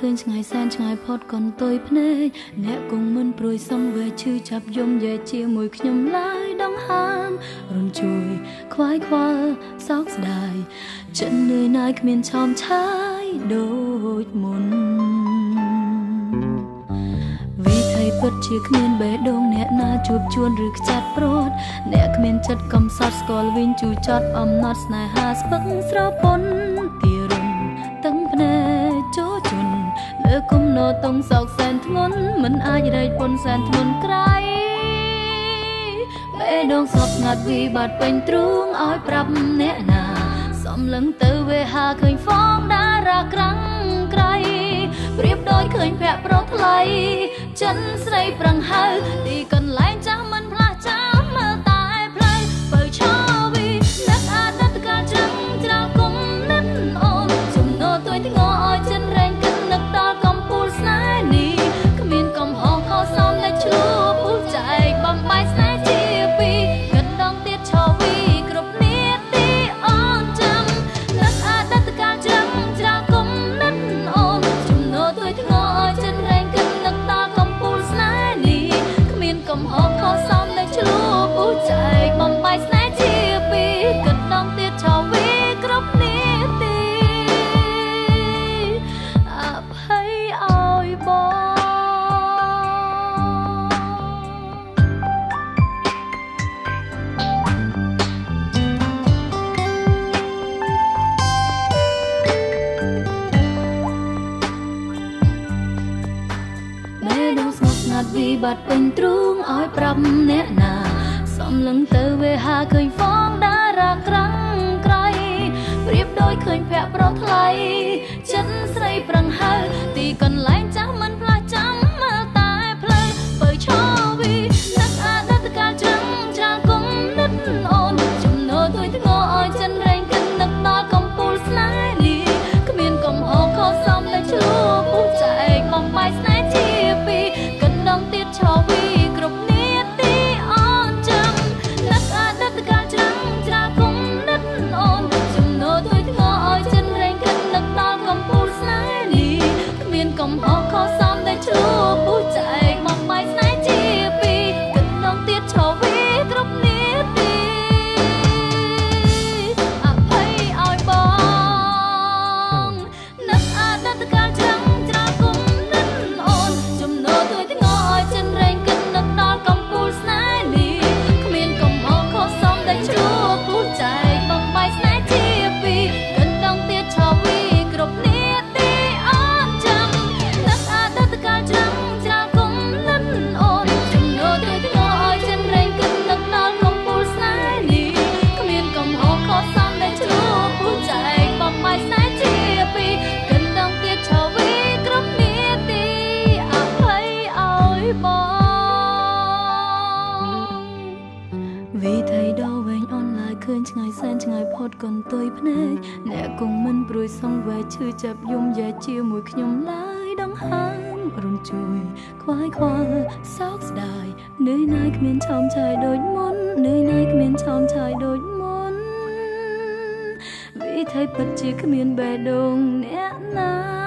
ឃើញឆ្ងាយសែនឆ្ងាយផុតកន្ទុយភ្នែកអ្នកគង់មិនព្រួយសងវែឈឺចាប់យំយ៉ែជាមួយខ្ញុំឡើយដងហាមរំជួយខ្វាយខ្វល់សោកស្ដាយចិត្តនឿយណាយគ្មានឆោមឆាយដូចមុនវិថីពិតជាគ្មានបេះដូងអ្នកណាជួបជួនឬខ្ចាត់ព្រាត់អ្នកគ្មានចិត្តកំសត់ស្គាល់វិញជូរចត់អំណត់ស្នេហាស្ពឹកស្រពន់ទីរុនតឹងភ្នែកចូលជន់លើគុំណោតុងសោកសែនធ្ងន់មិនអាចរែកពន់សែនធ្ងន់ក្រៃបេះដូងសពស្ងាត់វិបត្តិពេញទ្រូងឲ្យប្រាប់អ្នកណាសំឡឹងទៅវេហាឃើញហ្វងតារាក្រាំងក្រៃប្រៀបដូចឃើញភ័ក្រប្រុសថ្លៃចិនស្រីប្រឹងហៅទីកន្លែងចាស់មិនផ្លាស់ចាំមើលតែផ្លូវបើឆោវីនឹកអតីតកាលចឹងច្រាលគុំនិតអូនជំនោទួយធ្ងរឲ្យចិនរែងគិតនឹកដល់កំពូលស្នេហ៍នេះគ្មានកំហុសខុសសមតែឆ្លួពុះចែកបំបាយស្នេហ៍ជាពីរគិតដងទៀតឆោវីគ្រប់នាទីអូនចាំនឹកអតីតកាលចឹងច្រាលគុំនិតអូនជំនោទួយធ្ងរឲ្យចិនរែងគិតនឹកដល់កំពូលស្នេហ៍នេះគ្មានកំហុសខុសសមតែឆ្លួពុះចែកបំបាយស្នេហ៍ជាពីរគិតដងទៀតឆោវីគ្រប់នាទីអភ័យឲ្យបងវិបត្តិពេញទ្រូងឲ្យប្រាប់អ្នកណាសំឡឹងទៅវេហាឃើញហ្វងតារាក្រាំងក្រៃប្រៀបដូចឃើញភ័ក្រប្រុសថ្លៃចិនស្រីប្រឹងហៅទីកន្លែងចាស់មិនផ្លាស់ចាំមើលតែផ្លូវបើឆោវីនឹកអតីតកាលចឹងច្រាលគុំនិតអូនជំនោទួយធ្ងរឲ្យចិនរែងគិតនឹកដល់កំពូលស្នេហ៍នេះគ្មានកំហុសខុសសមតែឆ្លួពុះចែកបំបាយស្នេហ៍ជាពីរទៀតឆោវីគ្រប់នាទីអូនចាំនឹកអតីតកាលចឹងច្រាលគុំនិតអូនជំនោទួយធ្ងរឲ្យចិនរែងគិតនឹកដល់កំពូលស្នេហ៍នេះគ្មានកំហុសខុសសមតែឆ្លួពុះចែកបំបាយស្នេហ៍ជាពីរគិតដងទៀតឆោវីគ្រប់នាទីអភ័យឲ្យបងនឹកអតីតកាលចឹងច្រាលគុំនិតអូនជំនោទួយធ្ងរឲ្យចិនរែងគិតនឹកដល់កំពូលស្នេហ៍នេះគ្មានកំហុសខុសសមតែឆ្លួពុះចែកបំបាយស្នេហ៍ជាពីរគិតដងទៀតឆោវីគ្រប់នាទីអូនចាំនឹកអតីតកាលចឹងច្រាលគុំនិតអូនជំនោទួយធ្ងរឲ្យចិនរែងគិតនឹកដល់កំពូលស្នេហ៍នេះគ្មានកំហុសខុសសមតែឆ្លួពុះចែកបំបាយស្នេហ៍ជាពីរគិតដងទៀតឆោវីគ្រប់នាទីអភ័យឲ្យបងវិថីដ៏វែងអនឡាញឃើញឆ្ងាយសែនឆ្ងាយផុតកន្ទុយភ្នែកអ្នកគង់មិនព្រួយសងវែឈឺចាប់យំយ៉ែជាមួយខ្ញុំឡើយដងហាមរំជួយខ្វាយខ្វល់សោកស្ដាយនឿយណាយគ្មានឆោមឆាយដូចមុននឿយណាយគ្មានឆោមឆាយដូចមុនវិថីពិតជាគ្មានបេះដូងអ្នកណា